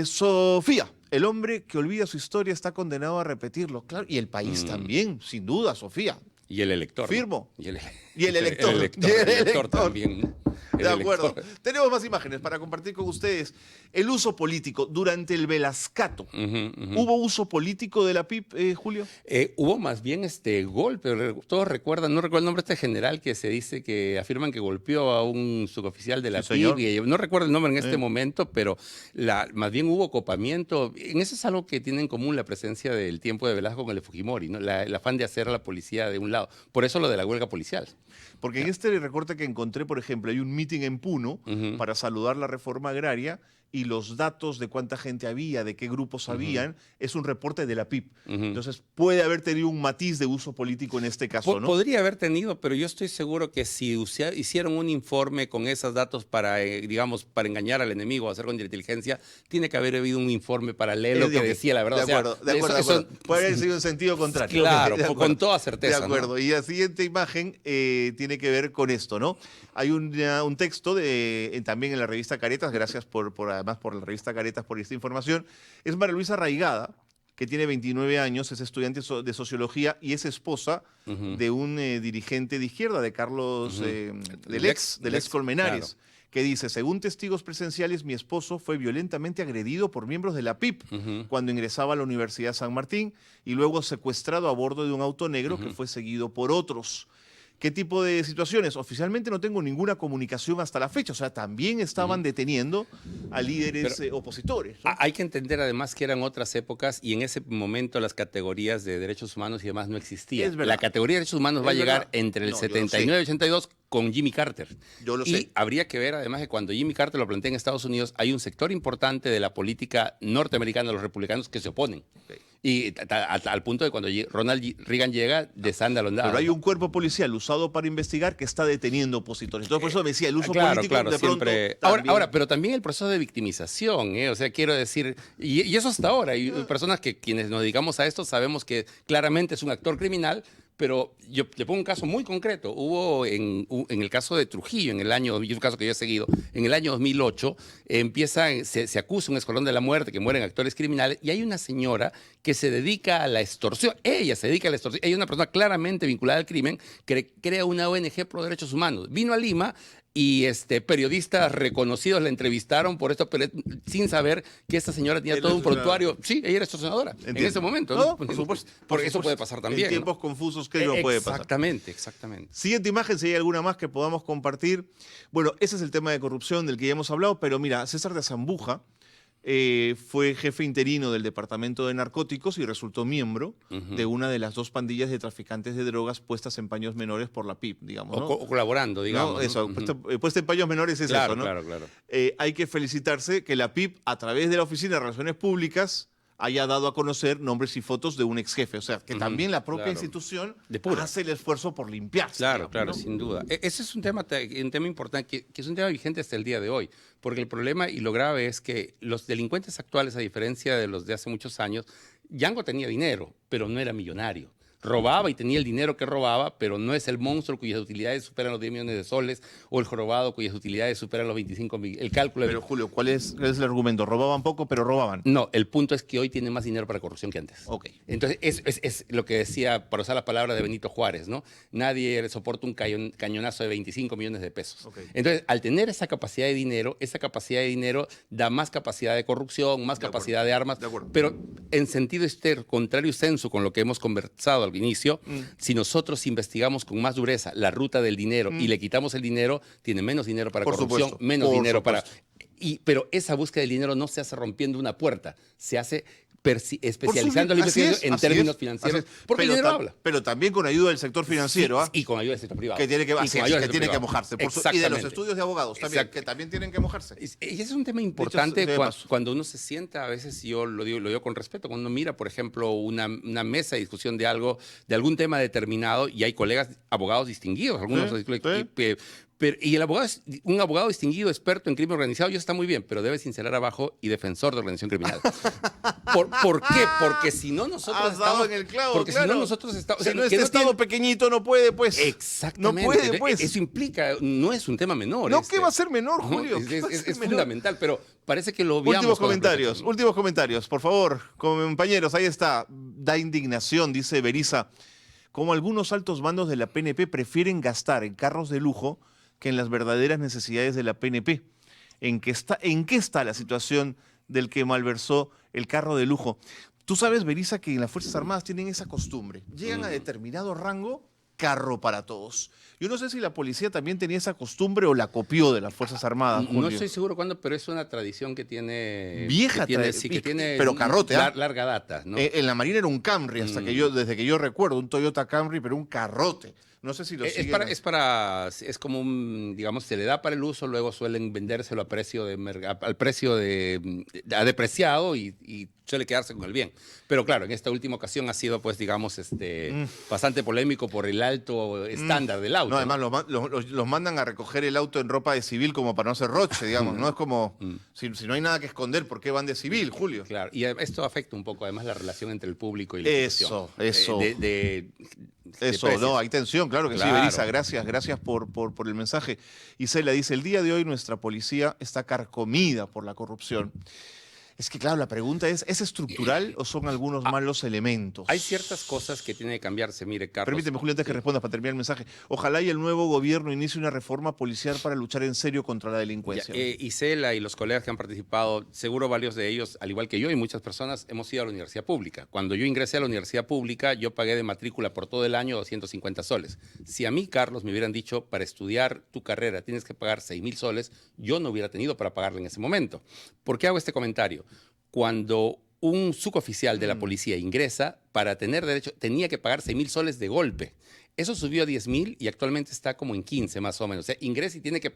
Sofía, el hombre que olvida su historia está condenado a repetirlo. Claro, y el país también, sin duda, Sofía. Y el elector. ¿no? Firmo. Y el elector. El elector, Y el el elector elector. también. ¿no? De El acuerdo. elector. Tenemos más imágenes para compartir con ustedes. El uso político durante el Velascato. Ujú, ujú. ¿Hubo uso político de la PIP, Julio? Hubo más bien golpe, todos recuerdan, no recuerdo el nombre de este general que se dice que afirman que golpeó a un suboficial de la Sí, señor. PIB, no recuerdo el nombre en este momento, pero más bien hubo copamiento. En eso es algo que tiene en común la presencia del tiempo de Velasco con el de Fujimori, ¿no? El afán de hacer a la policía de un lado. Por eso lo de la huelga policial. Porque en este recorte que encontré, por ejemplo, hay un mitin en Puno Ujú. para saludar la reforma agraria y los datos de cuánta gente había, de qué grupos habían, es un reporte de la PIP. Ujú. Entonces puede haber tenido un matiz de uso político en este caso, ¿no? Podría haber tenido, pero yo estoy seguro que si hicieron un informe con esos datos para, digamos, para engañar al enemigo o hacer con inteligencia, tiene que haber habido un informe paralelo que Ok, decía la verdad. De acuerdo, O sea, de acuerdo, eso- de acuerdo. Puede haber sido en sentido contrario. Claro, Ok, de con acuerdo. toda certeza. De acuerdo. ¿no? Y la siguiente imagen tiene que ver con esto, ¿no? Hay un texto también en la revista Caretas, gracias además por la revista Caretas por esta información. Es María Luisa Raigada, que tiene 29 años, es estudiante de sociología y es esposa Ujú. de un dirigente de izquierda, de Carlos, Ujú. del ex Colmenares. Claro. Que dice, según testigos presenciales, mi esposo fue violentamente agredido por miembros de la PIP Ujú. cuando ingresaba a la Universidad de San Martín y luego secuestrado a bordo de un auto negro que fue seguido por otros. ¿Qué tipo de situaciones? Oficialmente no tengo ninguna comunicación hasta la fecha, o sea, también estaban deteniendo a líderes opositores, ¿no? Hay que entender además que eran otras épocas y en ese momento las categorías de derechos humanos y demás no existían. Es verdad. La categoría de derechos humanos Es va a llegar verdad. entre el No, yo lo 79 y 82 con Jimmy Carter. Yo lo y sé. habría que ver además que cuando Jimmy Carter lo plantea en Estados Unidos hay un sector importante de la política norteamericana, los republicanos, que se oponen. Ok. Y al punto de cuando Ronald Reagan llega, desanda al ondado. Pero hay un cuerpo policial usado para investigar que está deteniendo opositores. Entonces, por eso me decía, el uso Claro, político claro, de pronto siempre. también- Ahora, pero también el proceso de victimización, ¿eh? O sea, quiero decir, y eso hasta ahora. Hay personas que quienes nos dedicamos a esto sabemos que claramente es un actor criminal, pero yo le pongo un caso muy concreto. Hubo en el caso de Trujillo, en el año, y es un caso que yo he seguido, en el año 2008, se acusa un escuadrón de la muerte, que mueren actores criminales, y hay una señora que se dedica a la extorsión. Ella se dedica a la extorsión. Ella es una persona claramente vinculada al crimen, que crea una ONG pro derechos humanos. Vino a Lima, y periodistas reconocidos la entrevistaron por esto, pero sin saber que esta señora tenía todo un prontuario. Sí, ella era extorsionadora en ese momento. No, por supuesto. Porque eso puede pasar también. En tiempos confusos, creo que puede pasar. Exactamente. Siguiente imagen, si hay alguna más que podamos compartir. Bueno, ese es el tema de corrupción del que ya hemos hablado, pero mira, César de Azambuja fue jefe interino del Departamento de Narcóticos y resultó miembro de una de las 2 pandillas de traficantes de drogas puestas en paños menores por la PIP, digamos, ¿no? O colaborando, digamos. ¿No? Eso, puesta en paños menores es claro, eso, ¿no? Claro. Hay que felicitarse que la PIP, a través de la Oficina de Relaciones Públicas, haya dado a conocer nombres y fotos de un ex jefe. O sea, que también la propia institución hace el esfuerzo por limpiarse. Claro, digamos, ¿no? sin duda. Ese es un tema importante, que es un tema vigente hasta el día de hoy. Porque el problema y lo grave es que los delincuentes actuales, a diferencia de los de hace muchos años, Django tenía dinero, pero no era millonario. Robaba y tenía el dinero que robaba, pero no es el monstruo cuyas utilidades superan los 10 millones de soles o el jorobado cuyas utilidades superan los 25 millones. El cálculo. Pero Julio, ¿cuál es el argumento? ¿Robaban poco, pero robaban? No, el punto es que hoy tienen más dinero para corrupción que antes. Ok. Entonces, es lo que decía, para usar la palabra de Benito Juárez, ¿no? Nadie soporta un cañonazo de 25 millones de pesos. Okay. Entonces, al tener esa capacidad de dinero da más capacidad de corrupción, más capacidad de armas. De acuerdo. Pero en sentido contrario sensu con lo que hemos conversado al inicio, si nosotros investigamos con más dureza la ruta del dinero y le quitamos el dinero, tiene menos dinero para Por corrupción, supuesto, menos por dinero supuesto. pero esa búsqueda del dinero no se hace rompiendo una puerta, se hace especializando la Así investigación en términos financieros. Porque el dinero habla. Pero también con ayuda del sector financiero. Sí, y con ayuda del sector privado. Que tiene que, que mojarse. Y de los estudios de abogados también, que también tienen que mojarse. Y ese es un tema importante cuando uno se sienta, a veces yo lo digo con respeto, cuando uno mira, por ejemplo, una mesa de discusión de algún tema determinado y hay colegas abogados distinguidos, algunos y un abogado distinguido, experto en crimen organizado, ya está muy bien, pero debe sincerar abajo y defensor de organización criminal. ¿Por qué? Porque si no nosotros estamos en el clavo. Porque claro. si no nosotros estamos. Si no este estado pequeñito no puede, pues. Exactamente. No puede, pues. Eso implica, no es un tema menor. No, ¿qué va a ser menor, Julio? Es fundamental, pero parece que lo obviamos. Últimos comentarios, por favor, compañeros, ahí está. Da indignación, dice Berisa, como algunos altos mandos de la PNP prefieren gastar en carros de lujo que en las verdaderas necesidades de la PNP. ¿En qué está la situación del que malversó el carro de lujo? Tú sabes, Berisa, que en las Fuerzas Armadas tienen esa costumbre. Llegan a determinado rango, carro para todos. Yo no sé si la policía también tenía esa costumbre o la copió de las Fuerzas Armadas, Julio. No estoy seguro cuándo, pero es una tradición que tiene... Vieja tradición. Que tiene pero carrote, larga data, ¿no? En la Marina era un Camry, desde que yo recuerdo, un Toyota Camry, pero un carrote. No sé si lo siguen. Es como digamos, se le da para el uso, luego suelen vendérselo al precio ha depreciado y suele quedarse con el bien. Pero claro, en esta última ocasión ha sido, pues, digamos, bastante polémico por el alto estándar del auto. No, además los mandan a recoger el auto en ropa de civil como para no ser roche, digamos. No es como, si no hay nada que esconder, ¿por qué van de civil, Julio? Claro, y esto afecta un poco, además, la relación entre el público y la institución. Eso, no, hay tensión, claro que sí, Berisa, gracias por el mensaje. Isela dice, el día de hoy nuestra policía está carcomida por la corrupción. Es que, claro, la pregunta ¿es estructural o son algunos malos elementos? Hay ciertas cosas que tienen que cambiarse, mire, Carlos. Permíteme, Julio, antes que respondas para terminar el mensaje. Ojalá y el nuevo gobierno inicie una reforma policial para luchar en serio contra la delincuencia. Isela y los colegas que han participado, seguro varios de ellos, al igual que yo y muchas personas, hemos ido a la universidad pública. Cuando yo ingresé a la universidad pública, yo pagué de matrícula por todo el año 250 soles. Si a mí, Carlos, me hubieran dicho, para estudiar tu carrera tienes que pagar 6,000 soles, yo no hubiera tenido para pagarle en ese momento. ¿Por qué hago este comentario? Cuando un suboficial de la policía ingresa, para tener derecho, tenía que pagar 6,000 soles de golpe. Eso subió a 10,000 y actualmente está como en 15 más o menos. O sea, ingresa y tiene que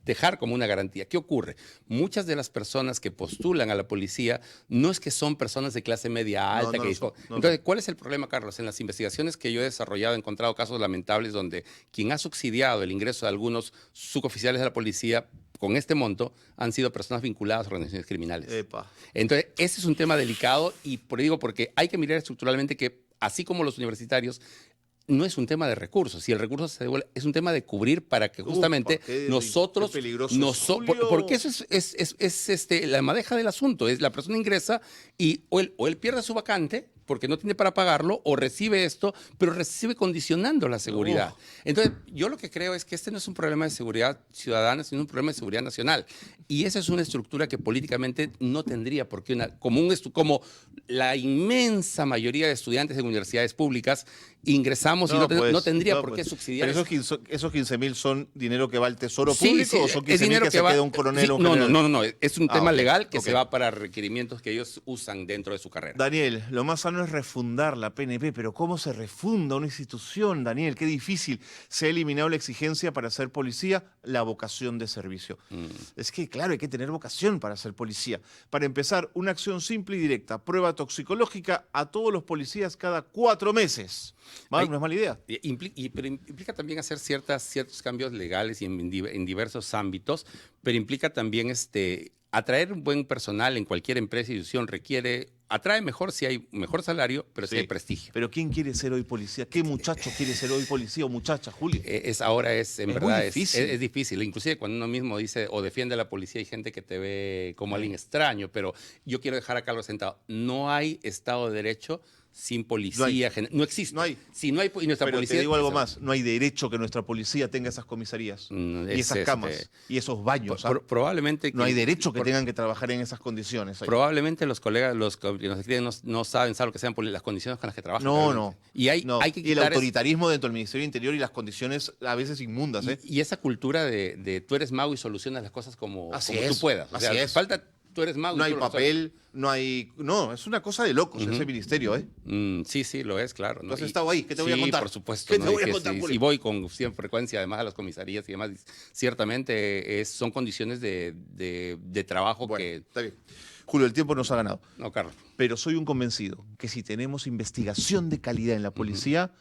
dejar como una garantía. ¿Qué ocurre? Muchas de las personas que postulan a la policía no es que son personas de clase media alta. Entonces, ¿cuál es el problema, Carlos? En las investigaciones que yo he desarrollado he encontrado casos lamentables donde quien ha subsidiado el ingreso de algunos suboficiales de la policía con este monto han sido personas vinculadas a organizaciones criminales. Epa. Entonces, ese es un tema delicado y porque hay que mirar estructuralmente que, así como los universitarios, no es un tema de recursos. Si el recurso se devuelve, es un tema de cubrir para que justamente nosotros... Qué peligroso porque eso es la madeja del asunto. Es la persona ingresa y o él pierde su vacante porque no tiene para pagarlo, o recibe esto, pero recibe condicionando la seguridad. Entonces, yo lo que creo es que este no es un problema de seguridad ciudadana, sino un problema de seguridad nacional. Y esa es una estructura que políticamente no tendría por qué, como la inmensa mayoría de estudiantes de universidades públicas ingresamos y no tendría por qué subsidiar. Pero esos 15.000 son dinero que va al Tesoro Sí, Público, sí, o son es 15.000 dinero que se que va, queda un coronel sí, o un no, general? no, es un tema Ok, legal que ok. se va para requerimientos que ellos usan dentro de su carrera. Daniel, lo más sano es refundar la PNP, pero ¿cómo se refunda una institución, Daniel? Qué difícil. Se ha eliminado la exigencia para ser policía, la vocación de servicio. Es que, claro, hay que tener vocación para ser policía. Para empezar, una acción simple y directa, prueba toxicológica a todos los policías cada 4 meses. No es mala idea. Pero implica también hacer ciertos cambios legales y en diversos ámbitos, pero implica también atraer un buen personal en cualquier empresa y institución atrae mejor si hay mejor salario, pero si hay prestigio. Pero ¿quién quiere ser hoy policía? ¿Qué muchacho quiere ser hoy policía o muchacha, Julio? En verdad, difícil. Es difícil. Inclusive cuando uno mismo dice o defiende a la policía, hay gente que te ve como alguien extraño, pero yo quiero dejar acá algo sentado. No hay Estado de Derecho sin policía. No existe. No hay. Si no hay, y nuestra Pero policía, te digo algo más, no hay derecho que nuestra policía tenga esas comisarías y esas camas y esos baños. Probablemente no hay derecho que tengan que trabajar en esas condiciones. Probablemente los colegas, los que nos escriben, no saben lo que sean las condiciones con las que trabajan. No. Y hay que y el autoritarismo dentro del Ministerio del Interior y las condiciones a veces inmundas. Y esa cultura de tú eres mago y solucionas las cosas como tú puedas. O sea, así es. Falta tú eres mago. No hay papel, no hay... No, es una cosa de locos ese ministerio, ¿eh? Sí, lo es, claro. ¿No has estado ahí? ¿Qué te voy a contar? Sí, por supuesto. ¿Qué te voy a contar, sí, voy con cierta frecuencia, además, a las comisarías y demás. Ciertamente son condiciones de trabajo que... Está bien. Julio, el tiempo nos ha ganado. No, Carlos. Pero soy un convencido que si tenemos investigación de calidad en la policía,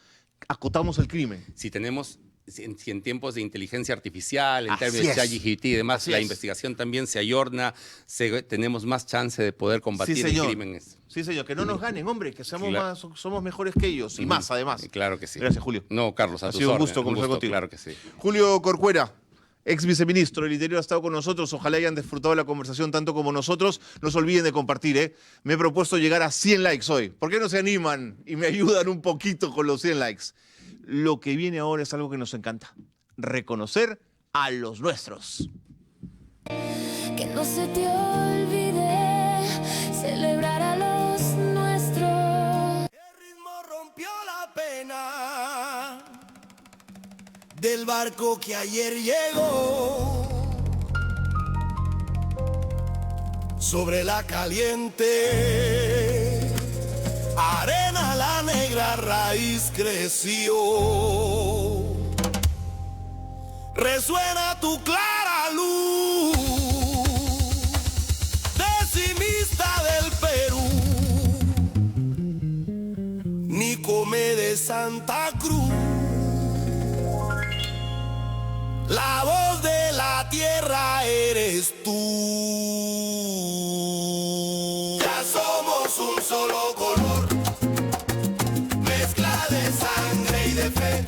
acotamos el crimen. Si en tiempos de inteligencia artificial, en Así términos de es. ChatGPT y demás, Así la es. investigación también se ayorna, tenemos más chance de poder combatir el crimen. Sí, señor. Que no nos ganen, hombre, que seamos Claro. somos mejores que ellos y más, además. Claro que sí. Gracias, Julio. No, Carlos, Ha sido un gusto conversar contigo. Claro que sí. Julio Corcuera, ex viceministro del Interior, ha estado con nosotros. Ojalá hayan disfrutado la conversación tanto como nosotros. No se olviden de compartir, ¿eh? Me he propuesto llegar a 100 likes hoy. ¿Por qué no se animan y me ayudan un poquito con los 100 likes? Lo que viene ahora es algo que nos encanta. Reconocer a los nuestros. Que no se te olvide celebrar a los nuestros. El ritmo rompió la pena del barco que ayer llegó sobre la caliente arena. La negra raíz creció. Resuena tu clara luz, decimista del Perú, Nicome de Santa Cruz, la voz de la tierra eres tú. Ya somos un solo color, mezcla de sangre y de fe.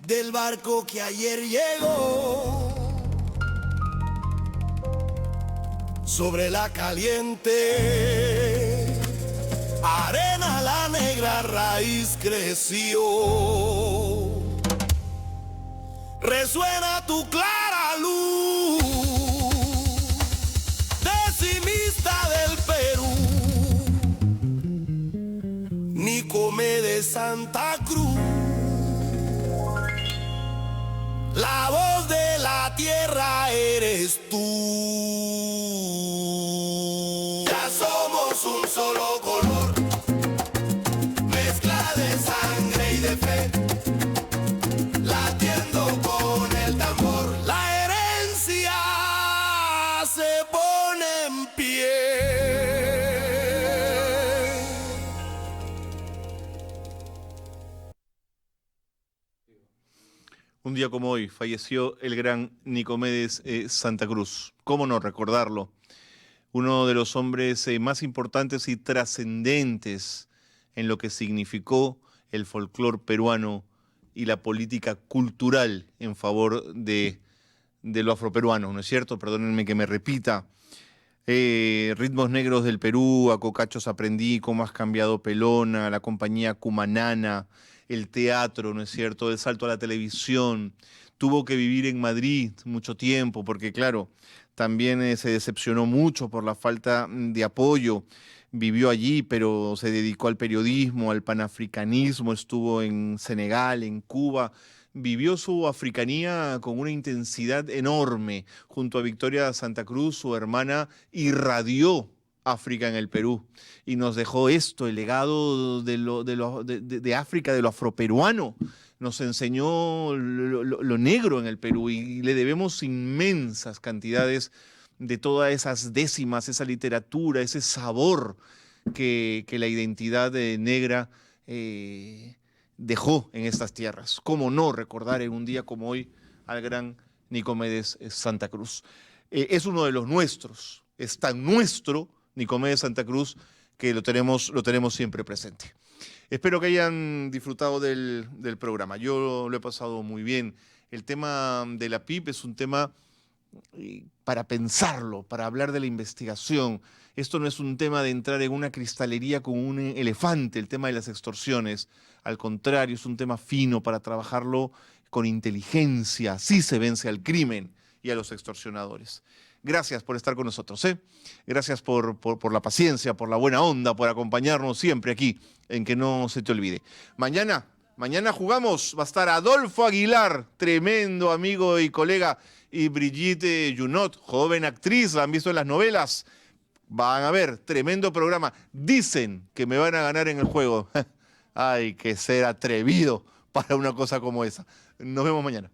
Del barco que ayer llegó sobre la caliente arena. La negra raíz creció. Resuena tu clara luz, decimista del Perú, Nicome de Santa Cruz, la voz de la tierra eres tú. Ya somos un solo color, mezcla de sangre y de fe, latiendo con el tambor. La herencia se pone en pie. Un día como hoy falleció el gran Nicomedes Santa Cruz. ¿Cómo no recordarlo? uno de los hombres más importantes y trascendentes en lo que significó el folclore peruano y la política cultural en favor de lo afroperuano, ¿no es cierto? Perdónenme que me repita. Ritmos Negros del Perú, A Cocachos Aprendí, Cómo Has Cambiado Pelona, la compañía Cumanana, el teatro, ¿no es cierto? El salto a la televisión. Tuvo que vivir en Madrid mucho tiempo porque, claro, también se decepcionó mucho por la falta de apoyo. Vivió allí, pero se dedicó al periodismo, al panafricanismo, estuvo en Senegal, en Cuba. Vivió su africanía con una intensidad enorme. Junto a Victoria Santa Cruz, su hermana, irradió África en el Perú y nos dejó esto, el legado de África, de lo afroperuano. Nos enseñó lo negro en el Perú y le debemos inmensas cantidades de todas esas décimas, esa literatura, ese sabor que la identidad negra dejó en estas tierras. ¿Cómo no recordar en un día como hoy al gran Nicomedes Santa Cruz? Es uno de los nuestros, es tan nuestro Nicomedes Santa Cruz que lo tenemos siempre presente. Espero que hayan disfrutado del programa. Yo lo he pasado muy bien. El tema de la PIP es un tema para pensarlo, para hablar de la investigación. Esto no es un tema de entrar en una cristalería con un elefante, el tema de las extorsiones. Al contrario, es un tema fino para trabajarlo con inteligencia. Así se vence al crimen y a los extorsionadores. Gracias por estar con nosotros. Gracias por la paciencia, por la buena onda, por acompañarnos siempre aquí en Que No Se Te Olvide. Mañana jugamos, va a estar Adolfo Aguilar, tremendo amigo y colega, y Brigitte Junot, joven actriz, la han visto en las novelas. Van a ver, tremendo programa. Dicen que me van a ganar en el juego. Hay que ser atrevido para una cosa como esa. Nos vemos mañana.